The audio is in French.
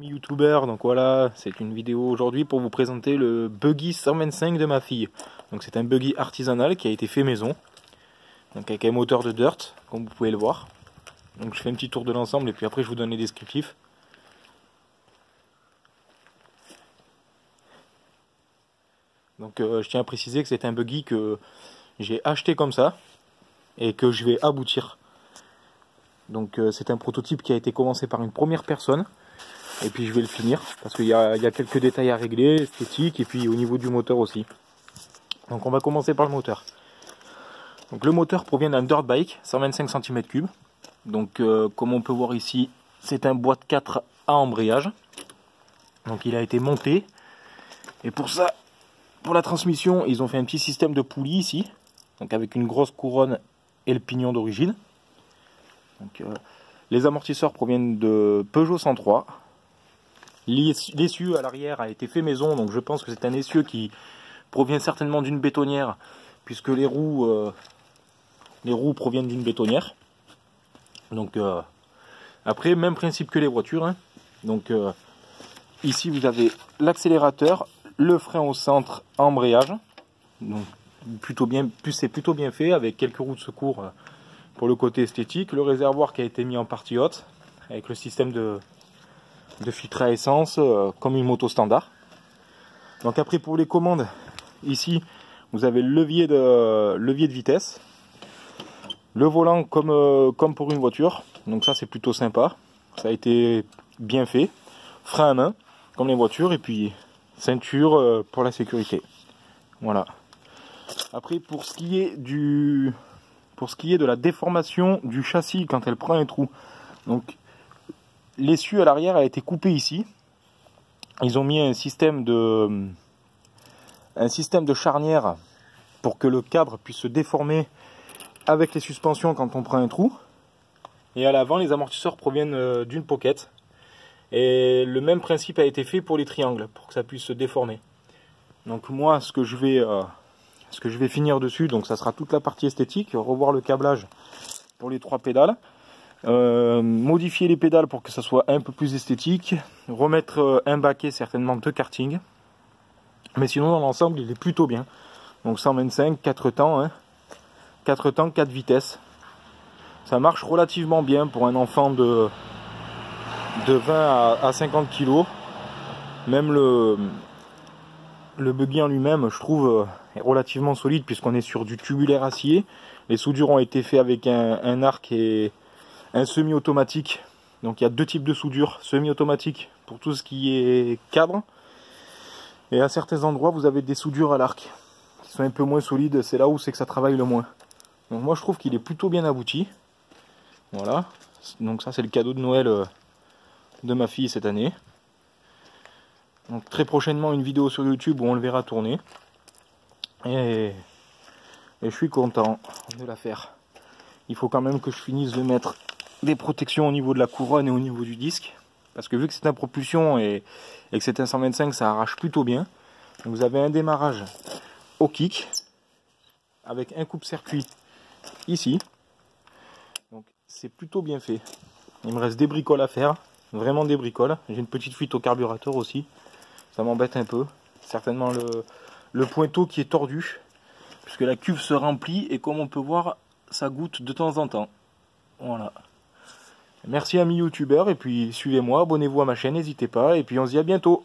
YouTuber, donc voilà, c'est une vidéo aujourd'hui pour vous présenter le buggy 125 de ma fille. Donc c'est un buggy artisanal qui a été fait maison, donc avec un moteur de dirt, comme vous pouvez le voir. Donc je fais un petit tour de l'ensemble et puis après je vous donne les descriptifs. Donc je tiens à préciser que c'est un buggy que j'ai acheté comme ça et que je vais aboutir. Donc c'est un prototype qui a été commencé par une première personne. Et puis je vais le finir parce qu'il y a quelques détails à régler, esthétiques, et puis au niveau du moteur aussi. Donc on va commencer par le moteur. Donc le moteur provient d'un dirt bike, 125 cm3. Donc comme on peut voir ici, c'est un boîte 4 à embrayage. Donc il a été monté. Et pour ça, pour la transmission, ils ont fait un petit système de poulie ici. Donc avec une grosse couronne et le pignon d'origine. Donc les amortisseurs proviennent de Peugeot 103. L'essieu à l'arrière a été fait maison, donc je pense que c'est un essieu qui provient certainement d'une bétonnière, puisque les roues proviennent d'une bétonnière. Donc après, même principe que les voitures, hein. Donc ici vous avez l'accélérateur, le frein au centre, embrayage. Donc c'est plutôt bien fait, avec quelques roues de secours pour le côté esthétique. Le réservoir qui a été mis en partie haute, avec le système de filtre à essence comme une moto standard. Donc après pour les commandes, ici vous avez le levier de vitesse, le volant comme pour une voiture, donc ça c'est plutôt sympa, ça a été bien fait, frein à main comme les voitures, et puis ceinture pour la sécurité. Voilà. Après pour ce qui est de la déformation du châssis quand elle prend un trou, donc l'essieu à l'arrière a été coupé ici. Ils ont mis un système de charnière pour que le cadre puisse se déformer avec les suspensions quand on prend un trou. Et à l'avant, les amortisseurs proviennent d'une pocket. Et le même principe a été fait pour les triangles, pour que ça puisse se déformer. Donc moi, ce que je vais finir dessus, donc ça sera toute la partie esthétique, revoir le câblage pour les 3 pédales. Modifier les pédales pour que ça soit un peu plus esthétique, remettre un baquet certainement de karting, mais sinon dans l'ensemble il est plutôt bien. Donc 125, 4 temps, hein. 4 temps, 4 vitesses, ça marche relativement bien pour un enfant de 20 à 50 kg. Même le buggy en lui-même, je trouve, est relativement solide puisqu'on est sur du tubulaire acier. Les soudures ont été faites avec un arc et un semi-automatique. Donc il y a 2 types de soudure, semi-automatique pour tout ce qui est cadre, et à certains endroits vous avez des soudures à l'arc qui sont un peu moins solides, c'est là où c'est que ça travaille le moins. Donc moi je trouve qu'il est plutôt bien abouti. Voilà, donc ça c'est le cadeau de Noël de ma fille cette année. Donc très prochainement une vidéo sur YouTube où on le verra tourner, et je suis content de la faire. Il faut quand même que je finisse de mettre des protections au niveau de la couronne et au niveau du disque, parce que vu que c'est un propulsion et que c'est un 125, ça arrache plutôt bien. Donc vous avez un démarrage au kick avec un coupe-circuit ici, donc c'est plutôt bien fait. Il me reste des bricoles à faire, vraiment des bricoles. J'ai une petite fuite au carburateur aussi, ça m'embête un peu, certainement le pointeau qui est tordu puisque la cuve se remplit, et comme on peut voir ça goûte de temps en temps. Voilà. Merci amis youtubeurs, et puis suivez-moi, abonnez-vous à ma chaîne, n'hésitez pas, et puis on se dit à bientôt.